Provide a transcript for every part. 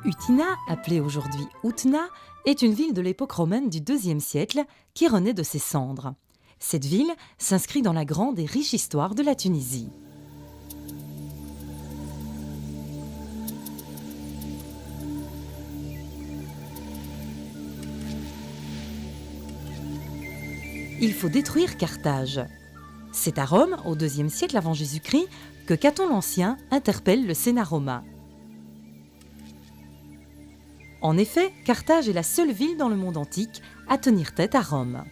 Utina, appelée aujourd'hui Outna, est une ville de l'époque romaine du IIe siècle qui renaît de ses cendres. Cette ville s'inscrit dans la grande et riche histoire de la Tunisie. Il faut détruire Carthage. C'est à Rome, au IIe siècle avant Jésus-Christ, que Caton l'Ancien interpelle le Sénat romain. En effet, Carthage est la seule ville dans le monde antique à tenir tête à Rome.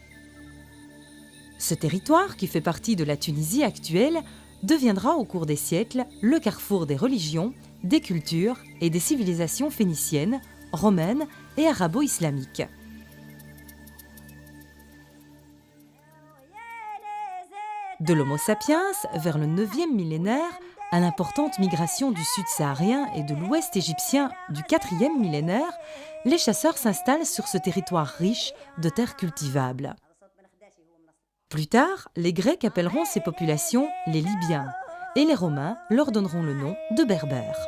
Ce territoire, qui fait partie de la Tunisie actuelle, deviendra au cours des siècles le carrefour des religions, des cultures et des civilisations phéniciennes, romaines et arabo-islamiques. De l'Homo sapiens vers le 9e millénaire, à l'importante migration du sud saharien et de l'ouest égyptien du 4e millénaire, les chasseurs s'installent sur ce territoire riche de terres cultivables. Plus tard, les Grecs appelleront ces populations les Libyens et les Romains leur donneront le nom de Berbères.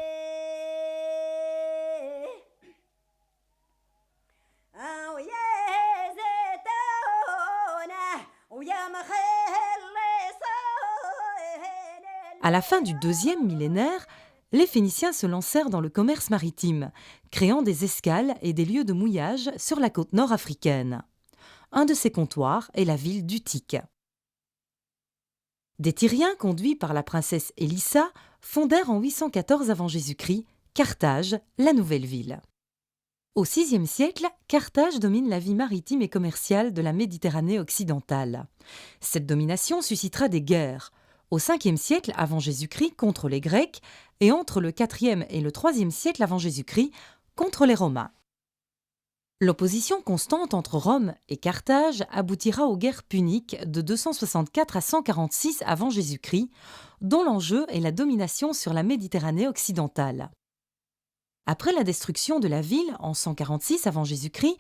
À la fin du 2e millénaire, les Phéniciens se lancèrent dans le commerce maritime, créant des escales et des lieux de mouillage sur la côte nord africaine. Un de ces comptoirs est la ville d'Utique. Des Tyriens conduits par la princesse Élissa fondèrent en 814 avant Jésus-Christ Carthage, la nouvelle ville. Au VIe siècle, Carthage domine la vie maritime et commerciale de la Méditerranée occidentale. Cette domination suscitera des guerres. Au 5e siècle avant Jésus-Christ contre les Grecs et entre le 4e et le 3e siècle avant Jésus-Christ contre les Romains. L'opposition constante entre Rome et Carthage aboutira aux guerres puniques de 264 à 146 avant Jésus-Christ, dont l'enjeu est la domination sur la Méditerranée occidentale. Après la destruction de la ville en 146 avant Jésus-Christ,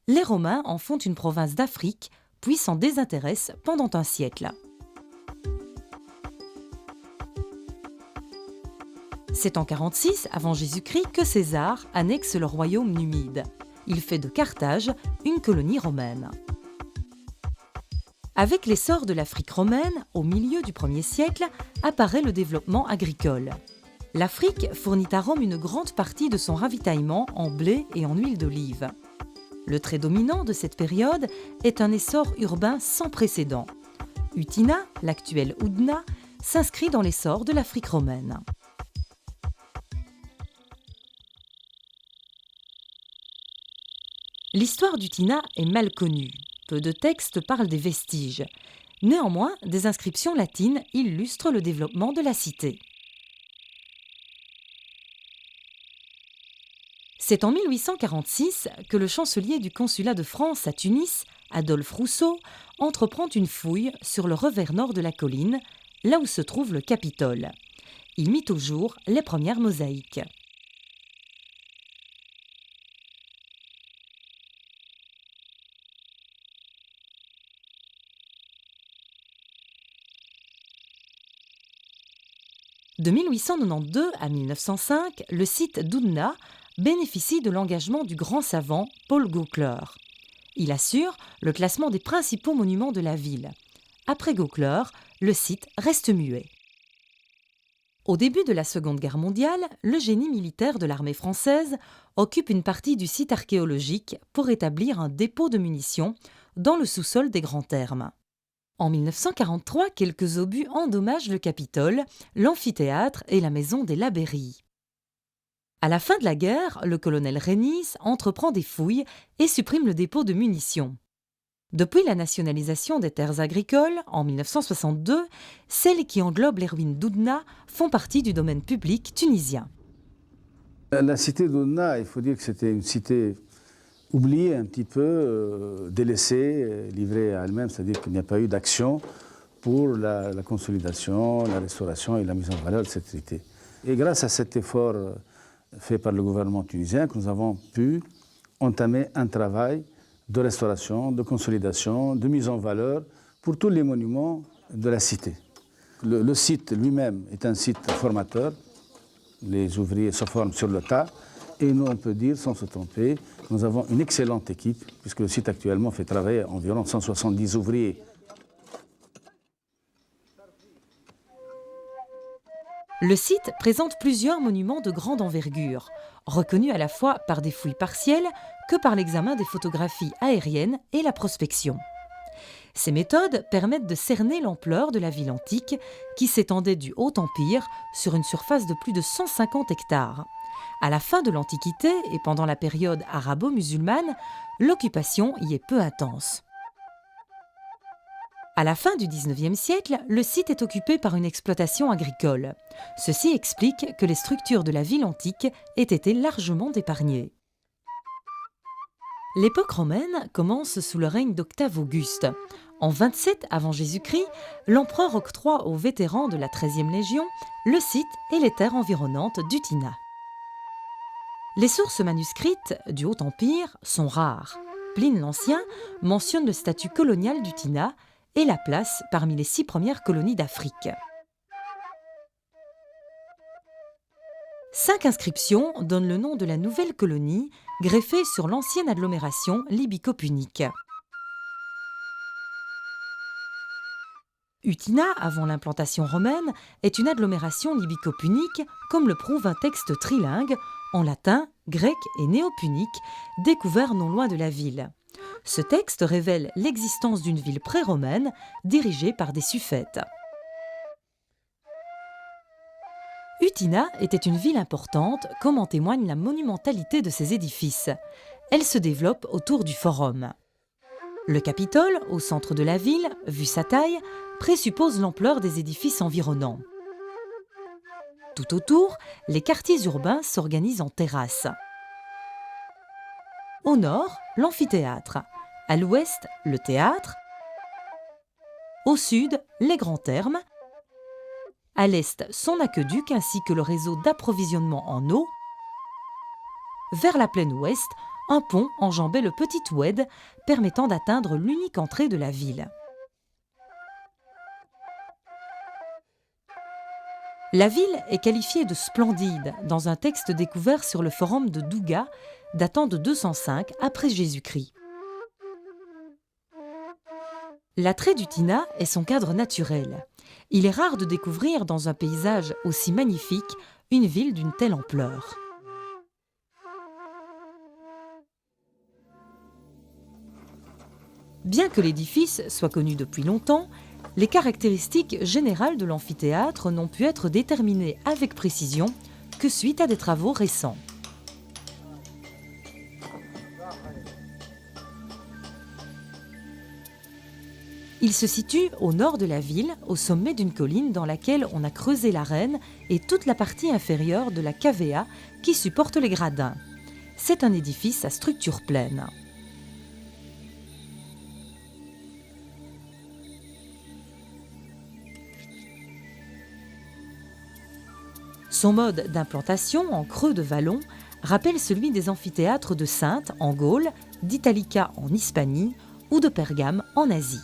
les Romains en font une province d'Afrique, puis s'en désintéressent pendant un siècle. C'est en 46 avant Jésus-Christ que César annexe le royaume numide. Il fait de Carthage une colonie romaine. Avec l'essor de l'Afrique romaine, au milieu du 1er siècle, apparaît le développement agricole. L'Afrique fournit à Rome une grande partie de son ravitaillement en blé et en huile d'olive. Le trait dominant de cette période est un essor urbain sans précédent. Utina, l'actuelle Oudna, s'inscrit dans l'essor de l'Afrique romaine. L'histoire d'Utina est mal connue. Peu de textes parlent des vestiges. Néanmoins, des inscriptions latines illustrent le développement de la cité. C'est en 1846 que le chancelier du consulat de France à Tunis, Adolphe Rousseau, entreprend une fouille sur le revers nord de la colline, là où se trouve le Capitole. Il mit au jour les premières mosaïques. De 1892 à 1905, le site d'Oudna bénéficie de l'engagement du grand savant Paul Gauqueleur. Il assure le classement des principaux monuments de la ville. Après Gauqueleur, le site reste muet. Au début de la Seconde Guerre mondiale, le génie militaire de l'armée française occupe une partie du site archéologique pour établir un dépôt de munitions dans le sous-sol des Grands Thermes. En 1943, quelques obus endommagent le Capitole, l'amphithéâtre et la maison des Labeyries. À la fin de la guerre, le colonel Reynis entreprend des fouilles et supprime le dépôt de munitions. Depuis la nationalisation des terres agricoles, en 1962, celles qui englobent les ruines d'Oudna font partie du domaine public tunisien. La cité d'Oudna, il faut dire que c'était une cité oubliée un petit peu, délaissée, livrée à elle-même, c'est-à-dire qu'il n'y a pas eu d'action pour la consolidation, la restauration et la mise en valeur de cette cité. Et grâce à cet effort fait par le gouvernement tunisien, que nous avons pu entamer un travail de restauration, de consolidation, de mise en valeur pour tous les monuments de la cité. Le site lui-même est un site formateur. Les ouvriers se forment sur le tas Et nous, on peut dire, sans se tromper, que nous avons une excellente équipe, puisque le site actuellement fait travailler environ 170 ouvriers. Le site présente plusieurs monuments de grande envergure, reconnus à la fois par des fouilles partielles que par l'examen des photographies aériennes et la prospection. Ces méthodes permettent de cerner l'ampleur de la ville antique qui s'étendait du Haut Empire sur une surface de plus de 150 hectares. À la fin de l'Antiquité et pendant la période arabo-musulmane, l'occupation y est peu intense. À la fin du XIXe siècle, le site est occupé par une exploitation agricole. Ceci explique que les structures de la ville antique aient été largement épargnées. L'époque romaine commence sous le règne d'Octave Auguste. En 27 avant Jésus-Christ, l'empereur octroie aux vétérans de la 13e Légion le site et les terres environnantes d'Utina. Les sources manuscrites du Haut Empire sont rares. Pline l'Ancien mentionne le statut colonial d'Utina et la place parmi les 6 premières colonies d'Afrique. 5 inscriptions donnent le nom de la nouvelle colonie, greffée sur l'ancienne agglomération libyco-punique. Utina, avant l'implantation romaine, est une agglomération libyco-punique, comme le prouve un texte trilingue, en latin, grec et néo-punique, découvert non loin de la ville. Ce texte révèle l'existence d'une ville pré-romaine dirigée par des suffètes. Utina était une ville importante, comme en témoigne la monumentalité de ses édifices. Elle se développe autour du forum. Le Capitole, au centre de la ville, vu sa taille, présuppose l'ampleur des édifices environnants. Tout autour, les quartiers urbains s'organisent en terrasses. Au nord, l'amphithéâtre. À l'ouest, le théâtre. Au sud, les grands thermes. À l'est, son aqueduc ainsi que le réseau d'approvisionnement en eau. Vers la plaine ouest, un pont enjambait le petit Oued, permettant d'atteindre l'unique entrée de la ville. La ville est qualifiée de splendide dans un texte découvert sur le forum de Douga, datant de 205 après Jésus-Christ. L'attrait d'Utina est son cadre naturel. Il est rare de découvrir dans un paysage aussi magnifique une ville d'une telle ampleur. Bien que l'édifice soit connu depuis longtemps, les caractéristiques générales de l'amphithéâtre n'ont pu être déterminées avec précision que suite à des travaux récents. Il se situe au nord de la ville, au sommet d'une colline dans laquelle on a creusé l'arène et toute la partie inférieure de la cavea qui supporte les gradins. C'est un édifice à structure pleine. Son mode d'implantation en creux de vallon rappelle celui des amphithéâtres de Saintes en Gaule, d'Italica en Hispanie ou de Pergame en Asie.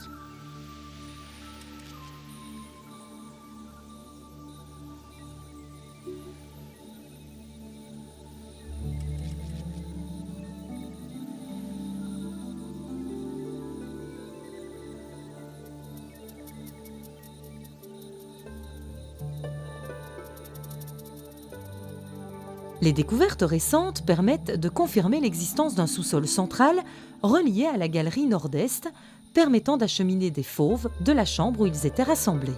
Les découvertes récentes permettent de confirmer l'existence d'un sous-sol central relié à la galerie nord-est, permettant d'acheminer des fauves de la chambre où ils étaient rassemblés.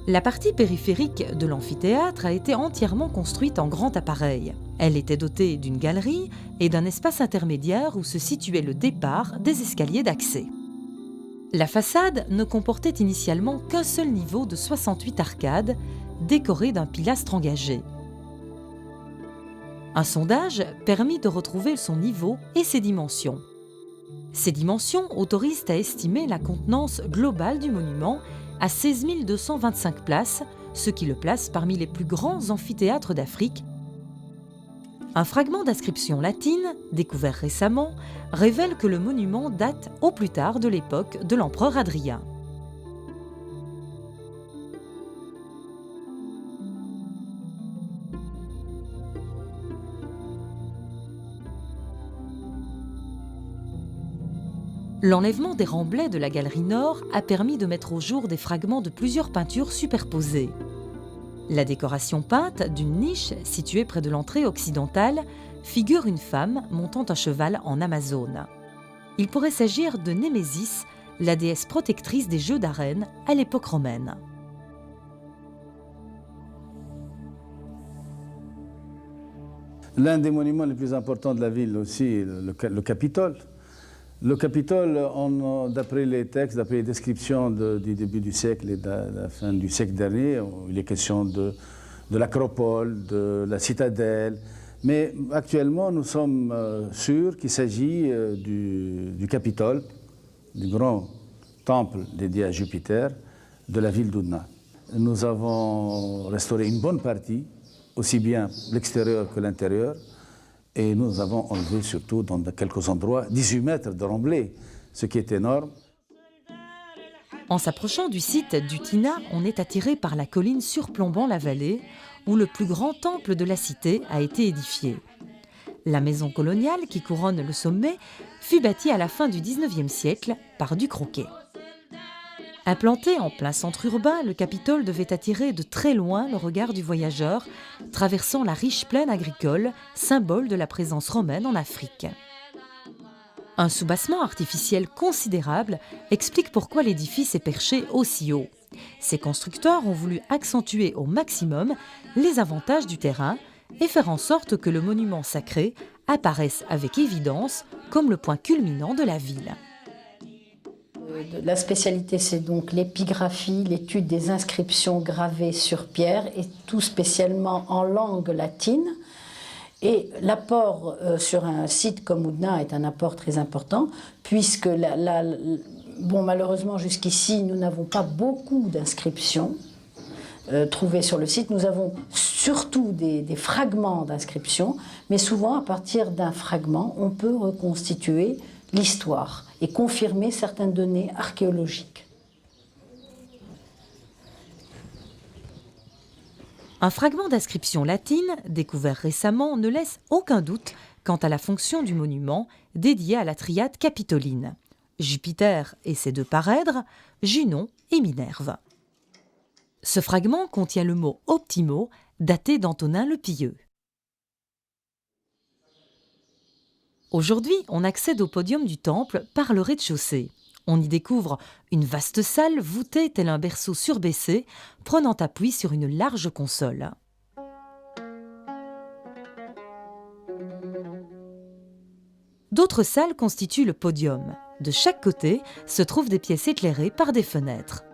La partie périphérique de l'amphithéâtre a été entièrement construite en grand appareil. Elle était dotée d'une galerie et d'un espace intermédiaire où se situait le départ des escaliers d'accès. La façade ne comportait initialement qu'un seul niveau de 68 arcades, décoré d'un pilastre engagé. Un sondage permit de retrouver son niveau et ses dimensions. Ces dimensions autorisent à estimer la contenance globale du monument à 16 225 places, ce qui le place parmi les plus grands amphithéâtres d'Afrique. Un fragment d'inscription latine, découvert récemment, révèle que le monument date au plus tard de l'époque de l'empereur Hadrien. L'enlèvement des remblais de la galerie nord a permis de mettre au jour des fragments de plusieurs peintures superposées. La décoration peinte d'une niche située près de l'entrée occidentale figure une femme montant un cheval en Amazone. Il pourrait s'agir de Némésis, la déesse protectrice des jeux d'arène à l'époque romaine. L'un des monuments les plus importants de la ville aussi, le Capitole. Le Capitole, d'après les textes, d'après les descriptions du début du siècle et de la fin du siècle dernier, il est question de l'acropole, de la citadelle. Mais actuellement, nous sommes sûrs qu'il s'agit du Capitole, du grand temple dédié à Jupiter de la ville d'Oudna. Nous avons restauré une bonne partie, aussi bien l'extérieur que l'intérieur. Et nous avons enlevé surtout dans quelques endroits 18 mètres de remblais, ce qui est énorme. En s'approchant du site du Tina, on est attiré par la colline surplombant la vallée, où le plus grand temple de la cité a été édifié. La maison coloniale qui couronne le sommet fut bâtie à la fin du XIXe siècle par Du Croquet. Implanté en plein centre urbain, le Capitole devait attirer de très loin le regard du voyageur, traversant la riche plaine agricole, symbole de la présence romaine en Afrique. Un soubassement artificiel considérable explique pourquoi l'édifice est perché aussi haut. Ces constructeurs ont voulu accentuer au maximum les avantages du terrain et faire en sorte que le monument sacré apparaisse avec évidence comme le point culminant de la ville. La spécialité, c'est donc l'épigraphie, l'étude des inscriptions gravées sur pierre, et tout spécialement en langue latine. Et l'apport sur un site comme Oudna est un apport très important, puisque malheureusement jusqu'ici, nous n'avons pas beaucoup d'inscriptions trouvées sur le site. Nous avons surtout des fragments d'inscriptions, mais souvent, à partir d'un fragment, on peut reconstituer l'histoire et confirmer certaines données archéologiques. Un fragment d'inscription latine, découvert récemment, ne laisse aucun doute quant à la fonction du monument dédié à la triade capitoline. Jupiter et ses deux parèdres, Junon et Minerve. Ce fragment contient le mot « optimo » daté d'Antonin le Pieux. Aujourd'hui, on accède au podium du temple par le rez-de-chaussée. On y découvre une vaste salle voûtée tel un berceau surbaissé, prenant appui sur une large console. D'autres salles constituent le podium. De chaque côté se trouvent des pièces éclairées par des fenêtres.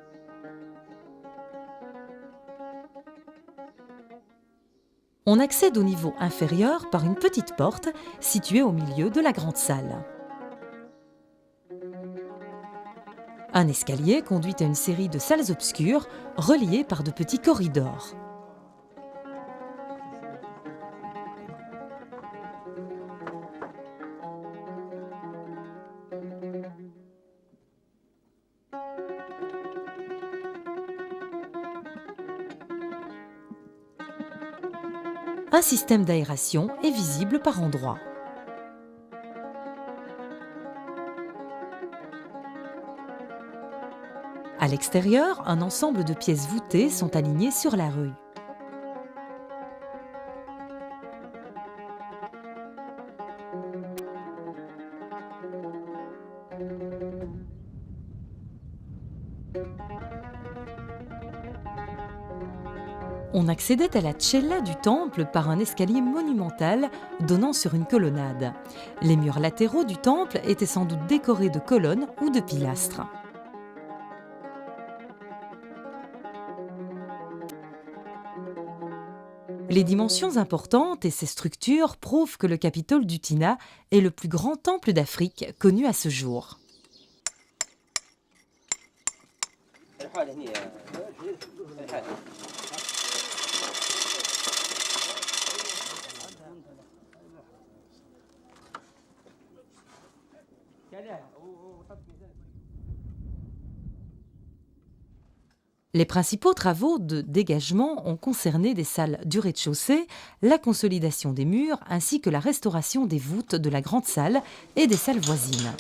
On accède au niveau inférieur par une petite porte située au milieu de la grande salle. Un escalier conduit à une série de salles obscures reliées par de petits corridors. Un système d'aération est visible par endroits. À l'extérieur, un ensemble de pièces voûtées sont alignées sur la rue. On accédait à la cella du temple par un escalier monumental donnant sur une colonnade. Les murs latéraux du temple étaient sans doute décorés de colonnes ou de pilastres. Les dimensions importantes et ses structures prouvent que le Capitole du Tina est le plus grand temple d'Afrique connu à ce jour. Les principaux travaux de dégagement ont concerné des salles du rez-de-chaussée, la consolidation des murs ainsi que la restauration des voûtes de la grande salle et des salles voisines.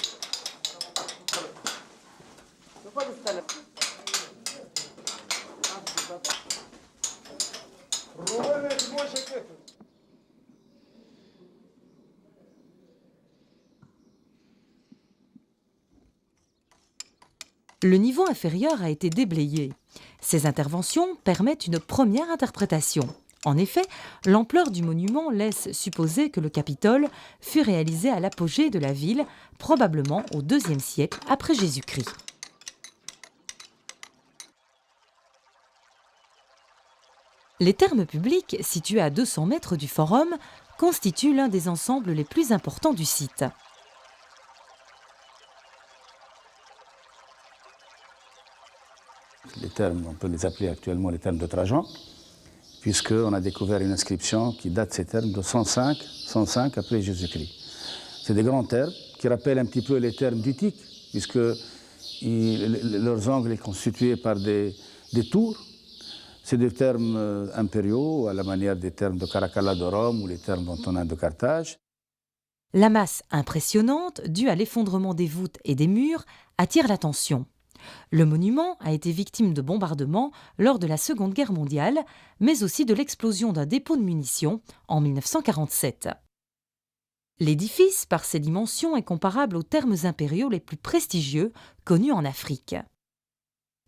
Le niveau inférieur a été déblayé. Ces interventions permettent une première interprétation. En effet, l'ampleur du monument laisse supposer que le Capitole fut réalisé à l'apogée de la ville, probablement au IIe siècle après Jésus-Christ. Les thermes publics, situés à 200 mètres du forum, constituent l'un des ensembles les plus importants du site. Les thermes, on peut les appeler actuellement les thermes de Trajan, puisqu'on a découvert une inscription qui date de ces thermes de 105 après Jésus-Christ. C'est des grands thermes qui rappellent un petit peu les thermes d'Utique, puisque leurs angles sont constitués par des tours. C'est des termes impériaux, à la manière des termes de Caracalla de Rome ou les termes d'Antonin de Carthage. La masse impressionnante, due à l'effondrement des voûtes et des murs, attire l'attention. Le monument a été victime de bombardements lors de la Seconde Guerre mondiale, mais aussi de l'explosion d'un dépôt de munitions en 1947. L'édifice, par ses dimensions, est comparable aux thermes impériaux les plus prestigieux connus en Afrique.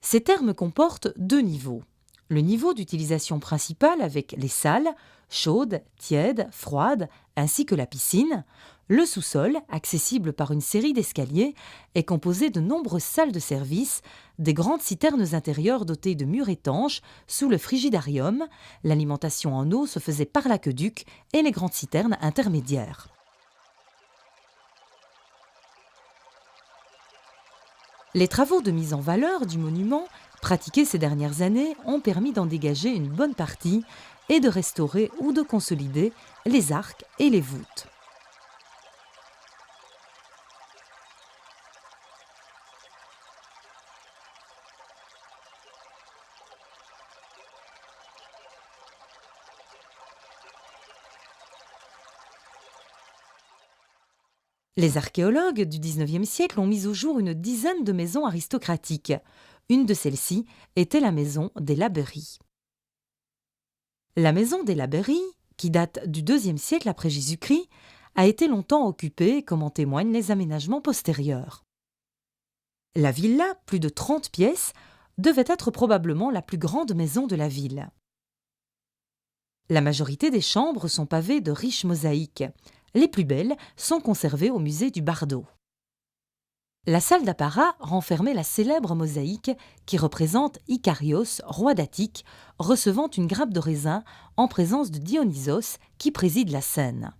Ces thermes comportent 2 niveaux. Le niveau d'utilisation principal avec les salles, chaudes, tièdes, froides, ainsi que la piscine. Le sous-sol, accessible par une série d'escaliers, est composé de nombreuses salles de service, des grandes citernes intérieures dotées de murs étanches sous le frigidarium. L'alimentation en eau se faisait par l'aqueduc et les grandes citernes intermédiaires. Les travaux de mise en valeur du monument, pratiqués ces dernières années, ont permis d'en dégager une bonne partie et de restaurer ou de consolider les arcs et les voûtes. Les archéologues du XIXe siècle ont mis au jour une dizaine de maisons aristocratiques. Une de celles-ci était la maison des Labeyrie. La maison des Labeyrie, qui date du IIe siècle après Jésus-Christ, a été longtemps occupée, comme en témoignent les aménagements postérieurs. La villa, plus de 30 pièces, devait être probablement la plus grande maison de la ville. La majorité des chambres sont pavées de riches mosaïques. Les plus belles sont conservées au musée du Bardo. La salle d'apparat renfermait la célèbre mosaïque qui représente Icarios, roi d'Attique, recevant une grappe de raisin en présence de Dionysos qui préside la scène.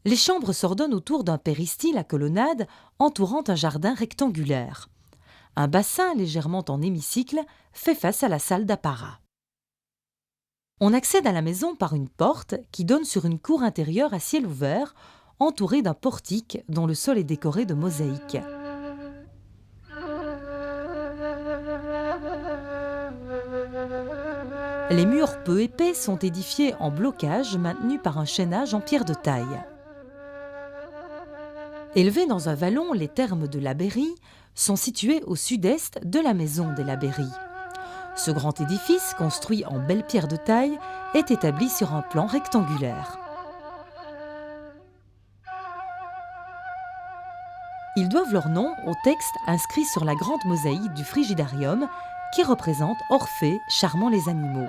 Les chambres s'ordonnent autour d'un péristyle à colonnade entourant un jardin rectangulaire. Un bassin légèrement en hémicycle fait face à la salle d'apparat. On accède à la maison par une porte qui donne sur une cour intérieure à ciel ouvert, entourée d'un portique dont le sol est décoré de mosaïques. Les murs peu épais sont édifiés en blocage maintenu par un chaînage en pierre de taille. Élevés dans un vallon, les thermes de Labeyrie sont situés au sud-est de la maison des Labeyrie. Ce grand édifice, construit en belle pierre de taille, est établi sur un plan rectangulaire. Ils doivent leur nom au texte inscrit sur la grande mosaïque du frigidarium qui représente Orphée charmant les animaux.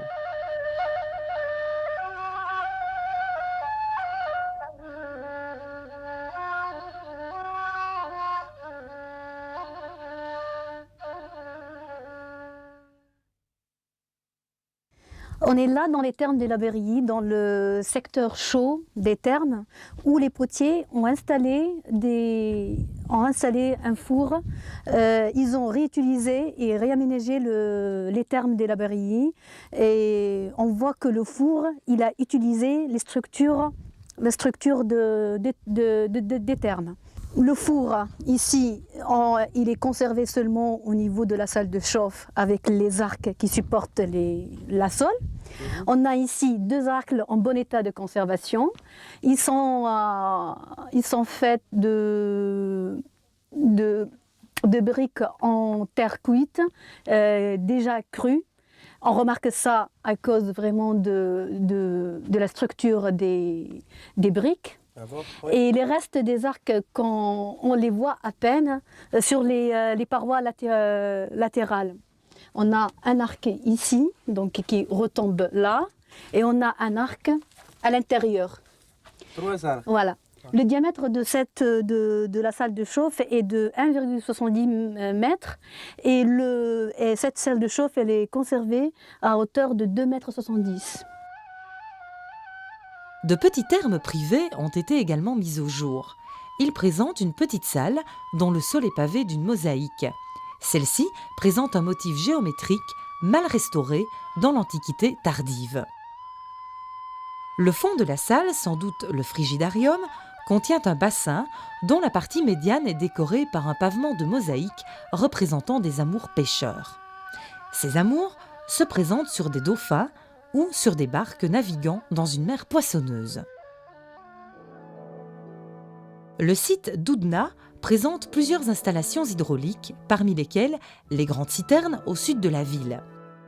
On est là dans les thermes des Labeyrie, dans le secteur chaud des thermes, où les potiers ont installé un four. Ils ont réutilisé et réaménagé les thermes des Labeyrie. Et on voit que le four, il a utilisé les structures des thermes. Le four, ici, il est conservé seulement au niveau de la salle de chauffe avec les arcs qui supportent la sole. On a ici 2 arcs en bon état de conservation. Ils sont faits de briques en terre cuite, déjà crues. On remarque ça à cause vraiment de la structure des briques. Et les restes des arcs, quand on les voit à peine sur les parois latérales. On a un arc ici, donc qui retombe là, et on a un arc à l'intérieur. 3 arcs. Voilà. Le diamètre de la salle de chauffe est de 1,70 mètres et cette salle de chauffe elle est conservée à hauteur de 2,70 mètres. De petits thermes privés ont été également mis au jour. Ils présentent une petite salle dont le sol est pavé d'une mosaïque. Celle-ci présente un motif géométrique mal restauré dans l'Antiquité tardive. Le fond de la salle, sans doute le frigidarium, contient un bassin dont la partie médiane est décorée par un pavement de mosaïque représentant des amours pêcheurs. Ces amours se présentent sur des dauphins ou sur des barques naviguant dans une mer poissonneuse. Le site d'Oudna présente plusieurs installations hydrauliques, parmi lesquelles les grandes citernes au sud de la ville.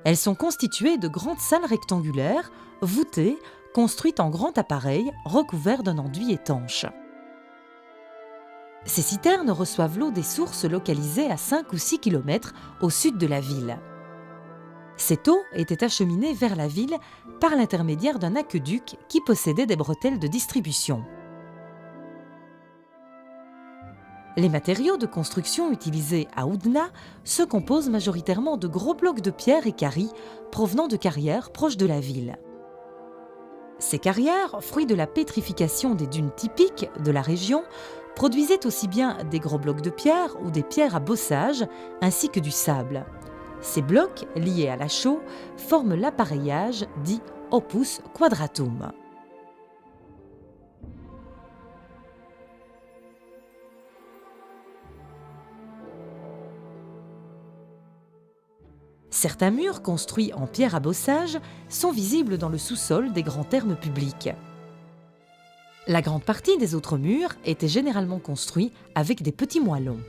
Elles sont constituées de grandes salles rectangulaires, voûtées, construites en grand appareil recouverts d'un enduit étanche. Ces citernes reçoivent l'eau des sources localisées à 5 ou 6 km au sud de la ville. Cette eau était acheminée vers la ville par l'intermédiaire d'un aqueduc qui possédait des bretelles de distribution. Les matériaux de construction utilisés à Oudna se composent majoritairement de gros blocs de pierre et cailloux provenant de carrières proches de la ville. Ces carrières, fruits de la pétrification des dunes typiques de la région, produisaient aussi bien des gros blocs de pierre ou des pierres à bossage, ainsi que du sable. Ces blocs, liés à la chaux, forment l'appareillage dit opus quadratum. Certains murs construits en pierre à bossage sont visibles dans le sous-sol des grands thermes publics. La grande partie des autres murs étaient généralement construits avec des petits moellons.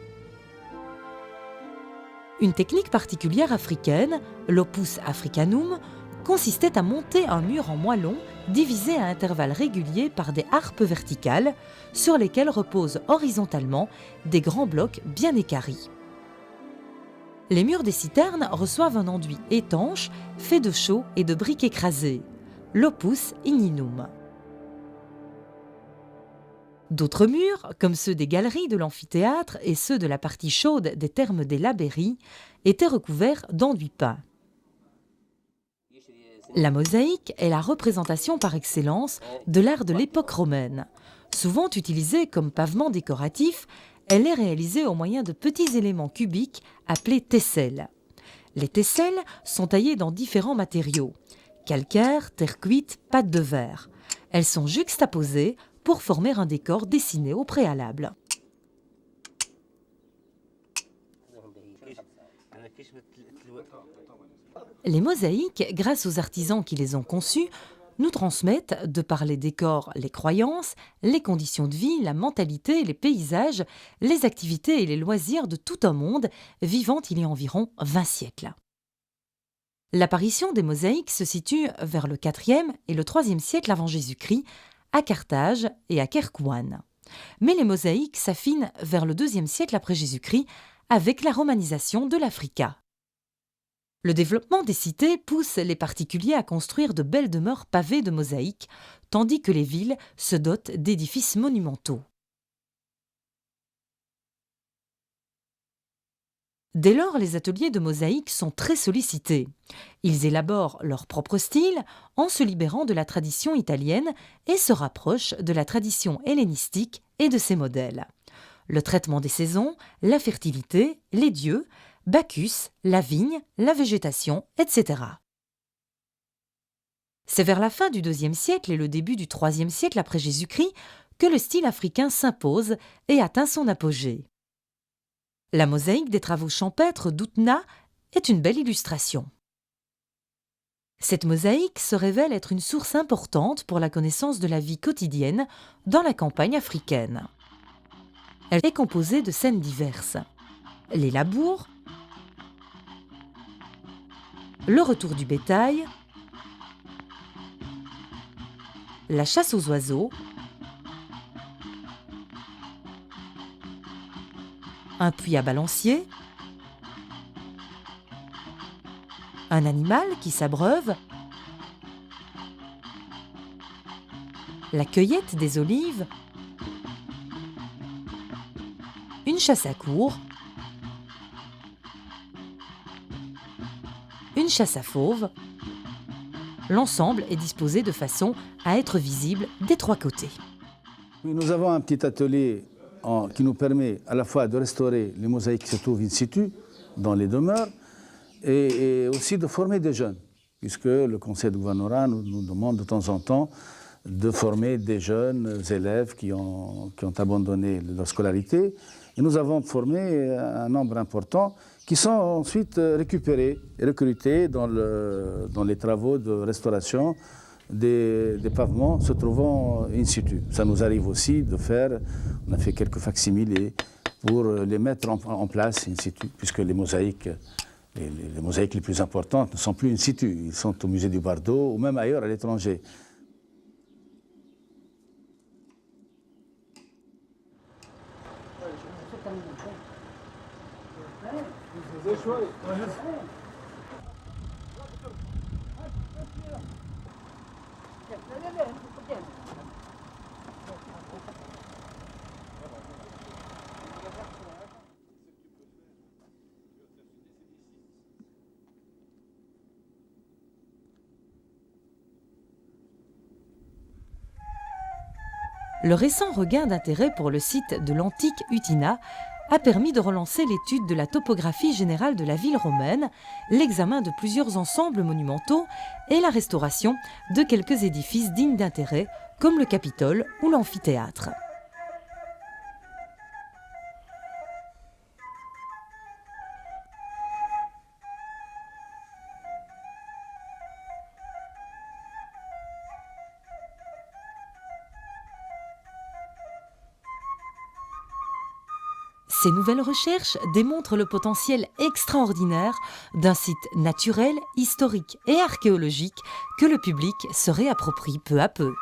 Une technique particulière africaine, l'opus africanum, consistait à monter un mur en moellon divisé à intervalles réguliers par des harpes verticales sur lesquelles reposent horizontalement des grands blocs bien équarris. Les murs des citernes reçoivent un enduit étanche fait de chaux et de briques écrasées, l'opus igninum. D'autres murs, comme ceux des galeries de l'amphithéâtre et ceux de la partie chaude des thermes des Labéries, étaient recouverts d'enduit peint. La mosaïque est la représentation par excellence de l'art de l'époque romaine. Souvent utilisée comme pavement décoratif, elle est réalisée au moyen de petits éléments cubiques appelés tesselles. Les tesselles sont taillées dans différents matériaux, calcaire, terre cuite, pâte de verre. Elles sont juxtaposées pour former un décor dessiné au préalable. Les mosaïques, grâce aux artisans qui les ont conçues, nous transmettent, de par les décors, les croyances, les conditions de vie, la mentalité, les paysages, les activités et les loisirs de tout un monde vivant il y a environ 20 siècles. L'apparition des mosaïques se situe vers le IVe et le IIIe siècle avant Jésus-Christ, à Carthage et à Kérkouan. Mais les mosaïques s'affinent vers le IIe siècle après Jésus-Christ avec la romanisation de l'Africa. Le développement des cités pousse les particuliers à construire de belles demeures pavées de mosaïques, tandis que les villes se dotent d'édifices monumentaux. Dès lors, les ateliers de mosaïque sont très sollicités. Ils élaborent leur propre style en se libérant de la tradition italienne et se rapprochent de la tradition hellénistique et de ses modèles. Le traitement des saisons, la fertilité, les dieux, Bacchus, la vigne, la végétation, etc. C'est vers la fin du IIe siècle et le début du IIIe siècle après Jésus-Christ que le style africain s'impose et atteint son apogée. La mosaïque des travaux champêtres d'Outna est une belle illustration. Cette mosaïque se révèle être une source importante pour la connaissance de la vie quotidienne dans la campagne africaine. Elle est composée de scènes diverses. Les labours, le retour du bétail, la chasse aux oiseaux, un puits à balancier, un animal qui s'abreuve, la cueillette des olives, une chasse à courre, une chasse à fauve. L'ensemble est disposé de façon à être visible des trois côtés. Oui, nous avons un petit atelier qui nous permet à la fois de restaurer les mosaïques qui se trouvent in situ dans les demeures et aussi de former des jeunes, puisque le conseil de gouvernorat nous demande de temps en temps de former des jeunes élèves qui ont abandonné leur scolarité. Et nous avons formé un nombre important qui sont ensuite récupérés et recrutés dans les travaux de restauration des pavements se trouvant in situ. Ça nous arrive aussi de faire, on a fait quelques facsimilés pour les mettre en place in situ, puisque les mosaïques les plus importantes ne sont plus in situ, ils sont au musée du Bardo ou même ailleurs à l'étranger. Le récent regain d'intérêt pour le site de l'antique Utina a permis de relancer l'étude de la topographie générale de la ville romaine, l'examen de plusieurs ensembles monumentaux et la restauration de quelques édifices dignes d'intérêt, comme le Capitole ou l'amphithéâtre. Ces nouvelles recherches démontrent le potentiel extraordinaire d'un site naturel, historique et archéologique que le public se réapproprie peu à peu.